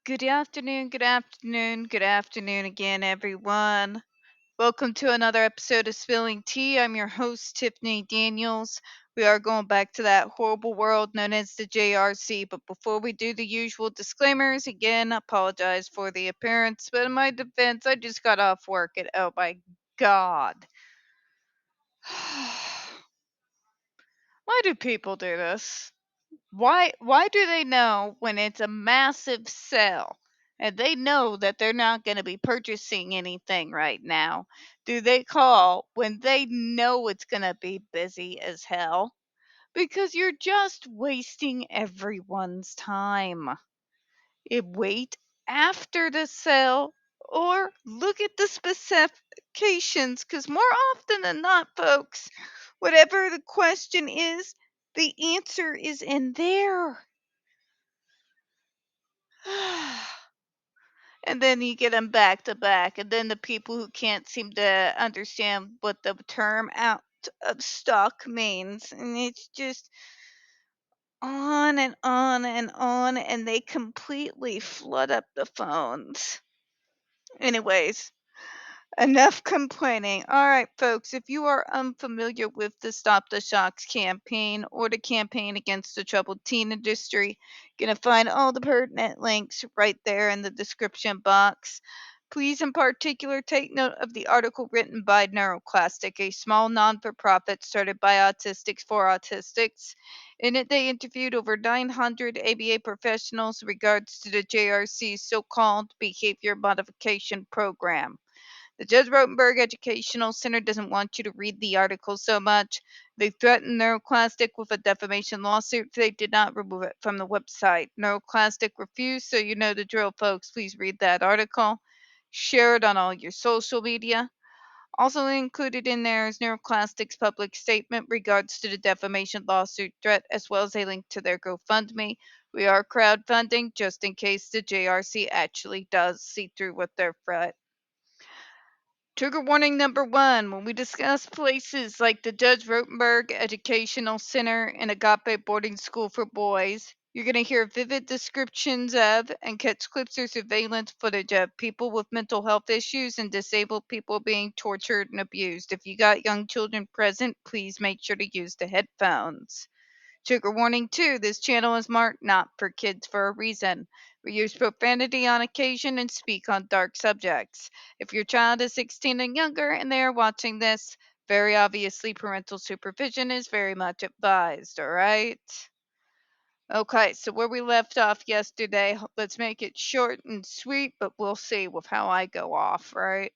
Good afternoon, good afternoon, good afternoon again, everyone. Welcome to another episode of Spilling Tea. I'm your host, Tiffany Daniels. We are going back to that horrible world known as the JRC. But before we do the usual disclaimers, again, apologize for the appearance. But in my defense, I just got off work and oh my God. Why do people do this? Why do they know when it's a massive sale and they know that they're not going to be purchasing anything right now? Do they call when they know it's going to be busy as hell? Because you're just wasting everyone's time. Wait after the sale or look at the specifications because more often than not, folks, whatever the question is, the answer is in there. And then you get them back to back, and then the people who can't seem to understand what the term out of stock means, and it's just on and on and on, and they completely flood up the phones. Anyways, enough complaining. All right, folks, if you are unfamiliar with the Stop the Shocks campaign or the campaign against the troubled teen industry, you're going to find all the pertinent links right there in the description box. Please, in particular, take note of the article written by NeuroClastic, a small non-for-profit started by autistics for autistics. In it, they interviewed over 900 ABA professionals in regards to the JRC's so-called behavior modification program. The Judge Rotenberg Educational Center doesn't want you to read the article so much. They threatened NeuroClastic with a defamation lawsuit if they did not remove it from the website. NeuroClastic refused, so you know the drill, folks. Please read that article. Share it on all your social media. Also included in there is NeuroClastic's public statement regards to the defamation lawsuit threat, as well as a link to their GoFundMe. We are crowdfunding just in case the JRC actually does see through with their threat. Trigger warning number one: when we discuss places like the Judge Rotenberg Educational Center and Agape Boarding School for Boys, you're going to hear vivid descriptions of and catch clips or surveillance footage of people with mental health issues and disabled people being tortured and abused. If you got young children present, please make sure to use the headphones. Trigger warning 2: this channel is marked not for kids for a reason. We use profanity on occasion and speak on dark subjects. If your child is 16 and younger and they are watching this, very obviously parental supervision is very much advised, all right? Okay, so where we left off yesterday, let's make it short and sweet, but we'll see with how I go off, right?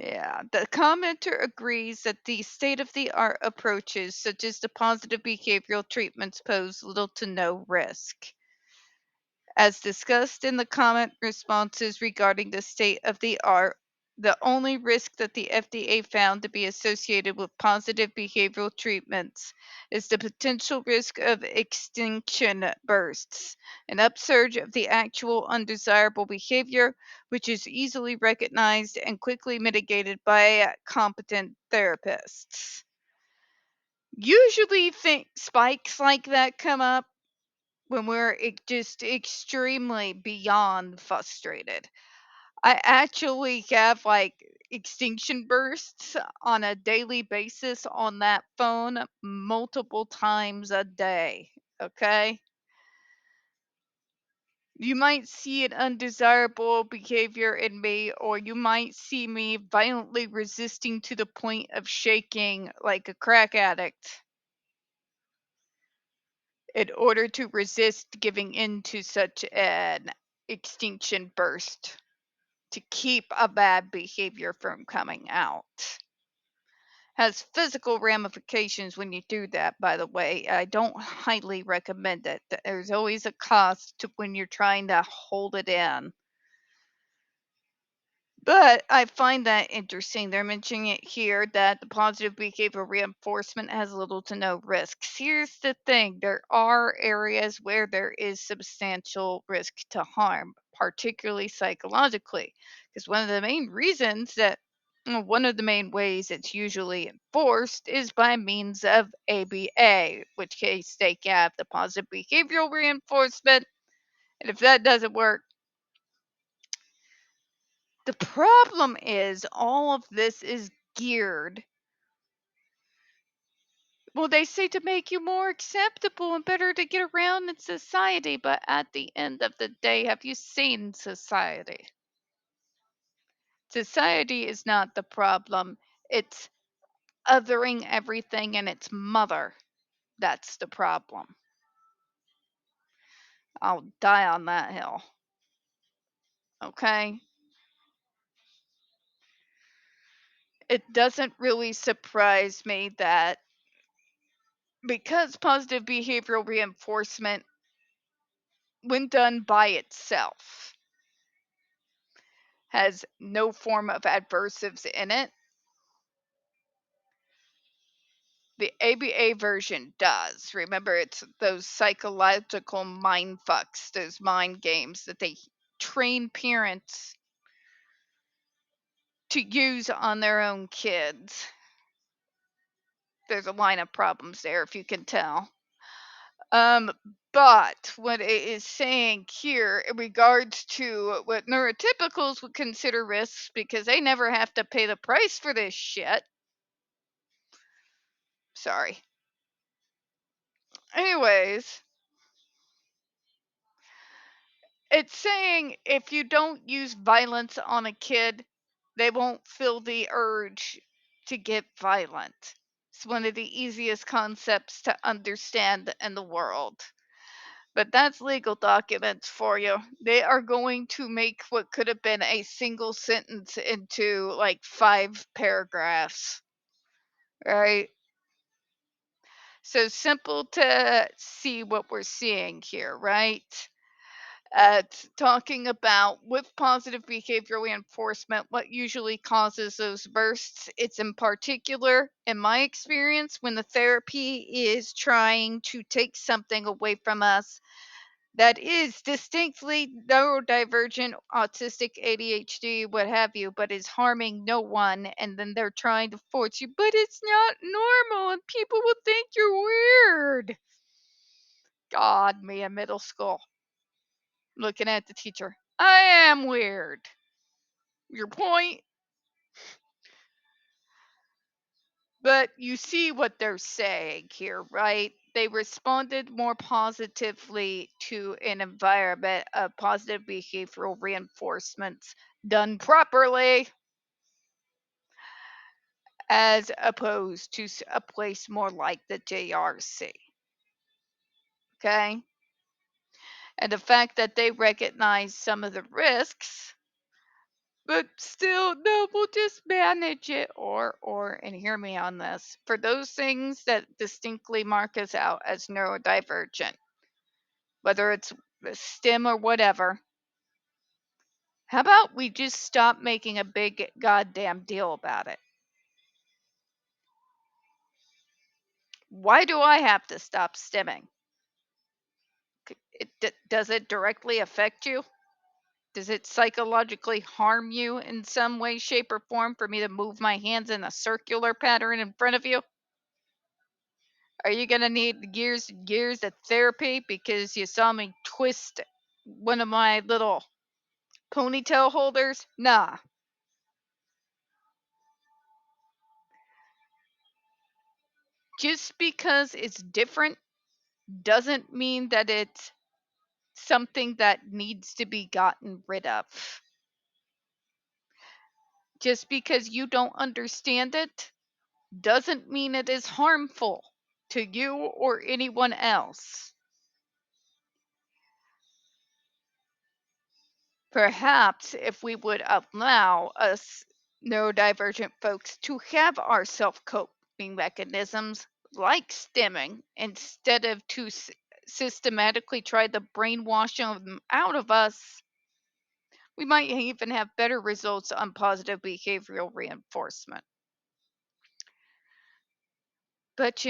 Yeah, the commenter agrees that the state of the art approaches, such as the positive behavioral treatments, pose little to no risk. As discussed in the comment responses regarding the state of the art, the only risk that the FDA found to be associated with positive behavioral treatments is the potential risk of extinction bursts, an upsurge of the actual undesirable behavior, which is easily recognized and quickly mitigated by competent therapists. Usually, spikes like that come up when we're just extremely beyond frustrated. I actually have like extinction bursts on a daily basis on that phone multiple times a day. Okay. You might see an undesirable behavior in me, or you might see me violently resisting to the point of shaking like a crack addict in order to resist giving in to such an extinction burst to keep a bad behavior from coming out. Has physical ramifications when you do that, by the way. I don't highly recommend it. There's always a cost to when you're trying to hold it in. But I find that interesting. They're mentioning it here that the positive behavior reinforcement has little to no risks. Here's the thing: there are areas where there is substantial risk to harm, particularly psychologically. Because one of the main ways it's usually enforced is by means of ABA, which case they have the positive behavioral reinforcement And if that doesn't work, the problem is all of this is geared. Well, they say to make you more acceptable and better to get around in society, but at the end of the day, have you seen society? Society is not the problem. It's othering everything and its mother. That's the problem. I'll die on that hill. Okay? It doesn't really surprise me that because positive behavioral reinforcement, when done by itself, has no form of adversives in it, the ABA version does. Remember, it's those psychological mind fucks, those mind games that they train parents to use on their own kids. There's a line of problems there, if you can tell. But what it is saying here in regards to what neurotypicals would consider risks because they never have to pay the price for this shit. Sorry. Anyways, it's saying if you don't use violence on a kid, they won't feel the urge to get violent. It's one of the easiest concepts to understand in the world. But that's legal documents for you. They are going to make what could have been a single sentence into like 5 paragraphs, right? So simple to see what we're seeing here, right? Talking about with positive behavioral reinforcement, what usually causes those bursts. It's in particular, in my experience, when the therapy is trying to take something away from us that is distinctly neurodivergent, autistic, ADHD, what have you, but is harming no one, and then they're trying to force you, but it's not normal, and people will think you're weird. God, me in middle school. Looking at the teacher. I am weird. Your point? But you see what they're saying here, right? They responded more positively to an environment of positive behavioral reinforcements done properly as opposed to a place more like the JRC. Okay? And the fact that they recognize some of the risks, but still, no, we'll just manage it. And hear me on this, for those things that distinctly mark us out as neurodivergent, whether it's STEM or whatever, how about we just stop making a big goddamn deal about it? Why do I have to stop stimming? Does it directly affect you? Does it psychologically harm you in some way, shape, or form for me to move my hands in a circular pattern in front of you? Are you going to need years and years of therapy because you saw me twist one of my little ponytail holders? Nah. Just because it's different doesn't mean that it's something that needs to be gotten rid of. Just because you don't understand it doesn't mean it is harmful to you or anyone else. Perhaps if we would allow us neurodivergent folks to have our self coping mechanisms like stimming instead of to systematically try to brainwash them out of us, we might even have better results on positive behavioral reinforcement. But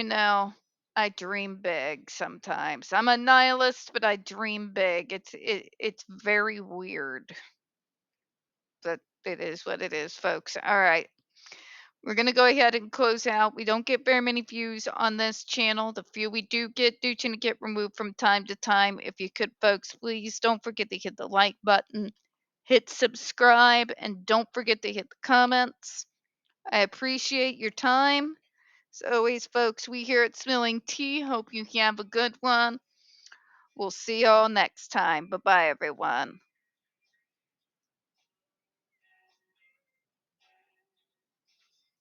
I dream big sometimes. I'm a nihilist, but I dream big. It's very weird. But it is what it is, folks. All right. We're going to go ahead and close out. We don't get very many views on this channel. The few we do get tend to get removed from time to time. If you could, folks, please don't forget to hit the like button, hit subscribe, and don't forget to hit the comments. I appreciate your time. As always, folks, we here at Smelling Tea hope you have a good one. We'll see y'all next time. Bye-bye, everyone.